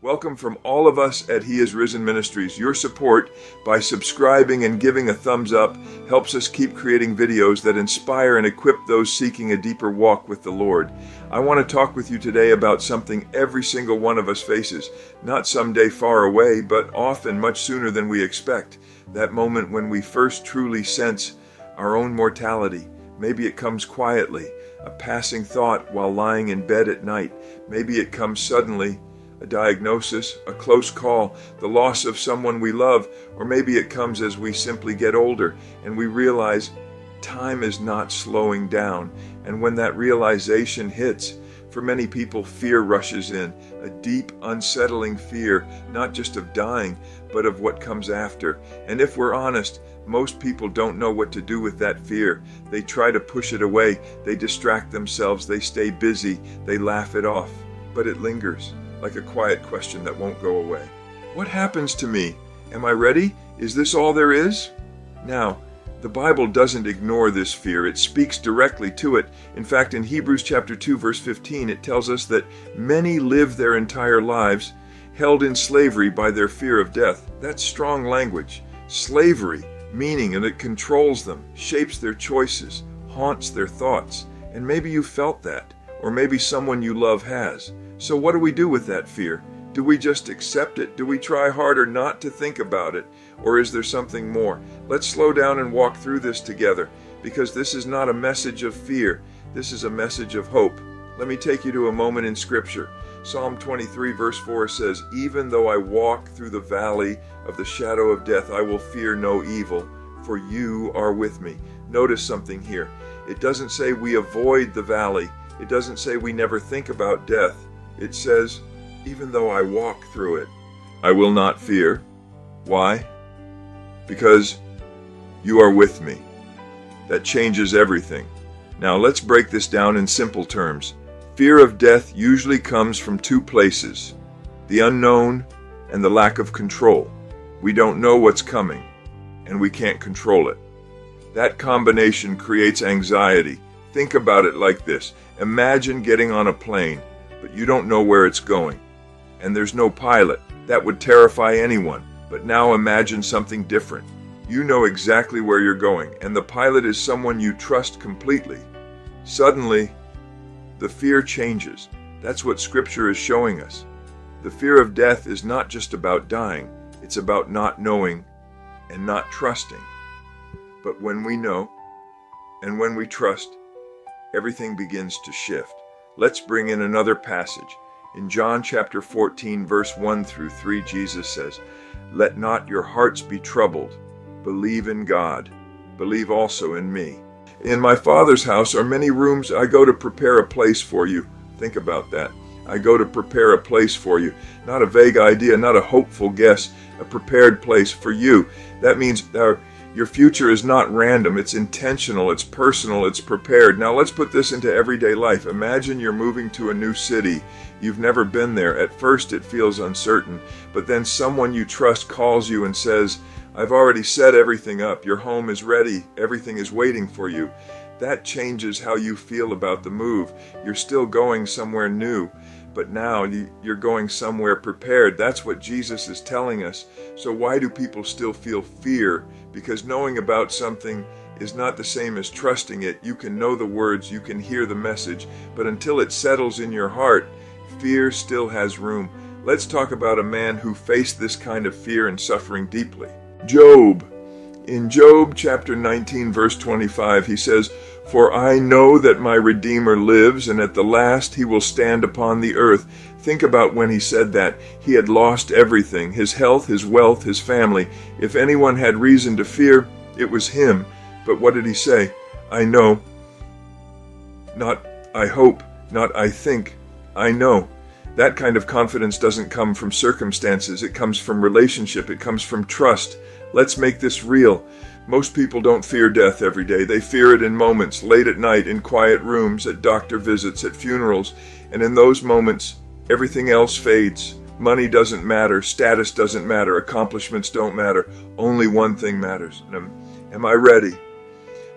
Welcome from all of us at He Is Risen Ministries. Your support by subscribing and giving a thumbs up helps us keep creating videos that inspire and equip those seeking a deeper walk with the Lord. I want to talk with you today about something every single one of us faces, not someday far away, but often much sooner than we expect. That moment when we first truly sense our own mortality. Maybe it comes quietly, a passing thought while lying in bed at night. Maybe it comes suddenly, a diagnosis, a close call, the loss of someone we love, or maybe it comes as we simply get older and we realize time is not slowing down. And when that realization hits, for many people, fear rushes in, a deep, unsettling fear, not just of dying, but of what comes after. And if we're honest, most people don't know what to do with that fear. They try to push it away, they distract themselves, they stay busy, they laugh it off. But it lingers, like a quiet question that won't go away. What happens to me? Am I ready? Is this all there is? Now, the Bible doesn't ignore this fear. It speaks directly to it. In fact, in Hebrews chapter 2, verse 15, it tells us that many live their entire lives held in slavery by their fear of death. That's strong language. Slavery, meaning, and it controls them, shapes their choices, haunts their thoughts. And maybe you felt that, or maybe someone you love has. So what do we do with that fear? Do we just accept it? Do we try harder not to think about it? Or is there something more? Let's slow down and walk through this together, because this is not a message of fear. This is a message of hope. Let me take you to a moment in Scripture. Psalm 23 verse 4 says, "Even though I walk through the valley of the shadow of death, I will fear no evil, for you are with me." Notice something here. It doesn't say we avoid the valley. It doesn't say we never think about death. It says, even though I walk through it, I will not fear. Why? Because you are with me. That changes everything. Now let's break this down in simple terms. Fear of death usually comes from two places: the unknown and the lack of control. We don't know what's coming, and we can't control it. That combination creates anxiety. Think about it like this. Imagine getting on a plane, but you don't know where it's going, and there's no pilot. That would terrify anyone. But now imagine something different. You know exactly where you're going, and the pilot is someone you trust completely. Suddenly, the fear changes. That's what Scripture is showing us. The fear of death is not just about dying. It's about not knowing and not trusting. But when we know and when we trust, everything begins to shift. Let's bring in another passage. In John chapter 14, verse 1 through 3, Jesus says, "Let not your hearts be troubled. Believe in God. Believe also in me. In my Father's house are many rooms. I go to prepare a place for you." Think about that. I go to prepare a place for you. Not a vague idea, not a hopeful guess, a prepared place for you. That means your future is not random. It's intentional, it's personal, it's prepared. Now let's put this into everyday life. Imagine you're moving to a new city. You've never been there. At first it feels uncertain, but then someone you trust calls you and says, "I've already set everything up. Your home is ready. Everything is waiting for you." That changes how you feel about the move. You're still going somewhere new, but now you're going somewhere prepared. That's what Jesus is telling us. So why do people still feel fear? Because knowing about something is not the same as trusting it. You can know the words, you can hear the message, but until it settles in your heart, fear still has room. Let's talk about a man who faced this kind of fear and suffering deeply. Job. In Job chapter 19, verse 25, he says, "For I know that my Redeemer lives, and at the last he will stand upon the earth." Think about when he said that. He had lost everything, his health, his wealth, his family. If anyone had reason to fear, it was him. But what did he say? "I know." Not "I hope," not "I think." I know. That kind of confidence doesn't come from circumstances. It comes from relationship. It comes from trust. Let's make this real. Most people don't fear death every day. They fear it in moments, late at night, in quiet rooms, at doctor visits, at funerals. And in those moments, everything else fades. Money doesn't matter. Status doesn't matter. Accomplishments don't matter. Only one thing matters. Am I ready?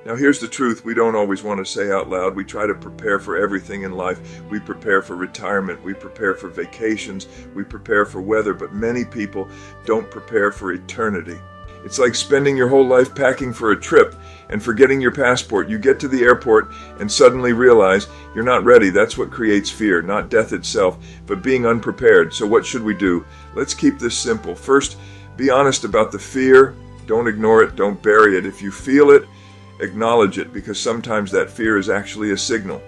Now here's the truth we don't always want to say out loud. We try to prepare for everything in life. We prepare for retirement. We prepare for vacations. We prepare for weather. But many people don't prepare for eternity. It's like spending your whole life packing for a trip and forgetting your passport. You get to the airport and suddenly realize you're not ready. That's what creates fear, not death itself, but being unprepared. So what should we do? Let's keep this simple. First, be honest about the fear. Don't ignore it. Don't bury it. If you feel it, acknowledge it, because sometimes that fear is actually a signal,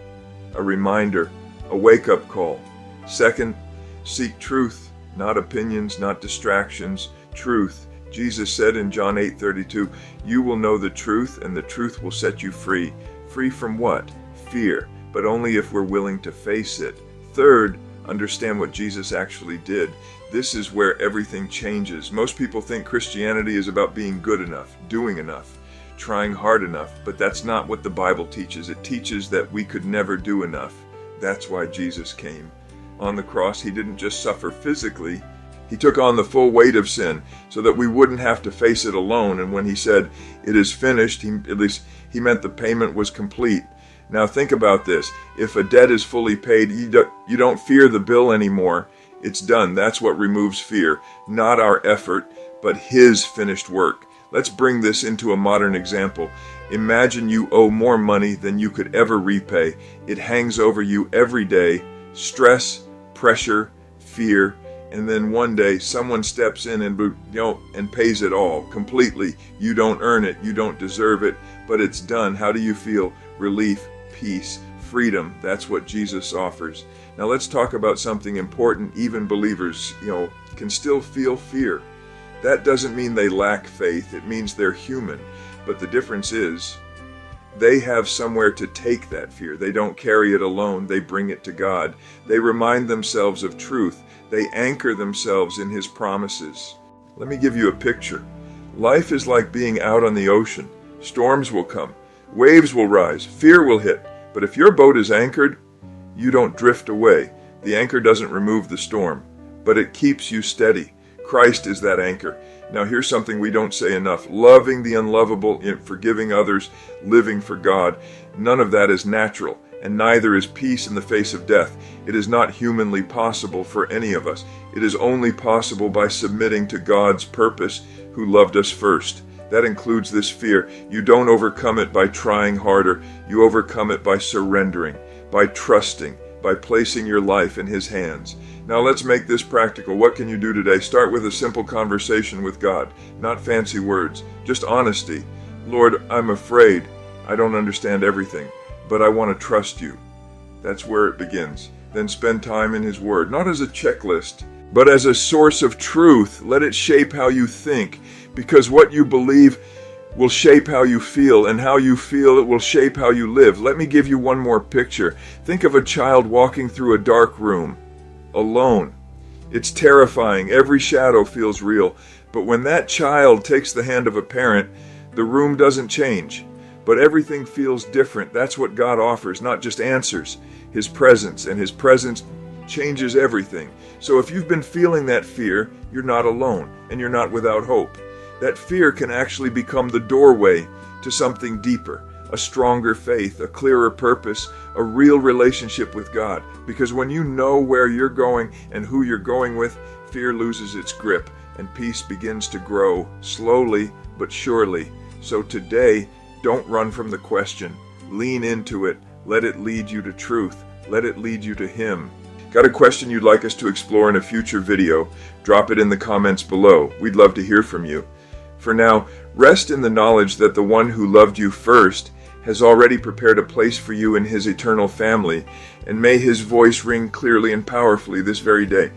a reminder, a wake-up call. Second, seek truth, not opinions, not distractions, truth. Jesus said in John 8:32, "You will know the truth, and the truth will set you free." Free from what? Fear, but only if we're willing to face it. Third, understand what Jesus actually did. This is where everything changes. Most people think Christianity is about being good enough, doing enough, trying hard enough, but that's not what the Bible teaches. It teaches that we could never do enough. That's why Jesus came. On the cross, he didn't just suffer physically, he took on the full weight of sin so that we wouldn't have to face it alone. And when he said, "It is finished," he meant the payment was complete. Now think about this. If a debt is fully paid, you don't fear the bill anymore. It's done. That's what removes fear. Not our effort, but his finished work. Let's bring this into a modern example. Imagine you owe more money than you could ever repay. It hangs over you every day. Stress, pressure, fear, and then one day someone steps in and pays it all completely. You don't earn it, you don't deserve it, but it's done. How do you feel? Relief, peace, freedom. That's what Jesus offers. Now let's talk about something important. Even believers, can still feel fear. That doesn't mean they lack faith. It means they're human. But the difference is they have somewhere to take that fear. They don't carry it alone. They bring it to God. They remind themselves of truth. They anchor themselves in his promises. Let me give you a picture. Life is like being out on the ocean. Storms will come. Waves will rise. Fear will hit. But if your boat is anchored, you don't drift away. The anchor doesn't remove the storm, but it keeps you steady. Christ is that anchor. Now here's something we don't say enough. Loving the unlovable, forgiving others, living for God. None of that is natural, and neither is peace in the face of death. It is not humanly possible for any of us. It is only possible by submitting to God's purpose, who loved us first. That includes this fear. You don't overcome it by trying harder. You overcome it by surrendering, by trusting, by placing your life in his hands. Now let's make this practical. What can you do today? Start with a simple conversation with God, not fancy words, just honesty. Lord, I'm afraid. I don't understand everything, but I want to trust you. That's where it begins. Then spend time in his word, not as a checklist, but as a source of truth. Let it shape how you think, because what you believe will shape how you feel, and how you feel, it will shape how you live. Let me give you one more picture. Think of a child walking through a dark room, alone. It's terrifying. Every shadow feels real. But when that child takes the hand of a parent, the room doesn't change, but everything feels different. That's what God offers, not just answers. His presence, and his presence changes everything. So if you've been feeling that fear, you're not alone, and you're not without hope. That fear can actually become the doorway to something deeper, a stronger faith, a clearer purpose, a real relationship with God. Because when you know where you're going and who you're going with, fear loses its grip and peace begins to grow slowly but surely. So today, don't run from the question. Lean into it. Let it lead you to truth. Let it lead you to him. Got a question you'd like us to explore in a future video? Drop it in the comments below. We'd love to hear from you. For now, rest in the knowledge that the one who loved you first has already prepared a place for you in his eternal family, and may his voice ring clearly and powerfully this very day.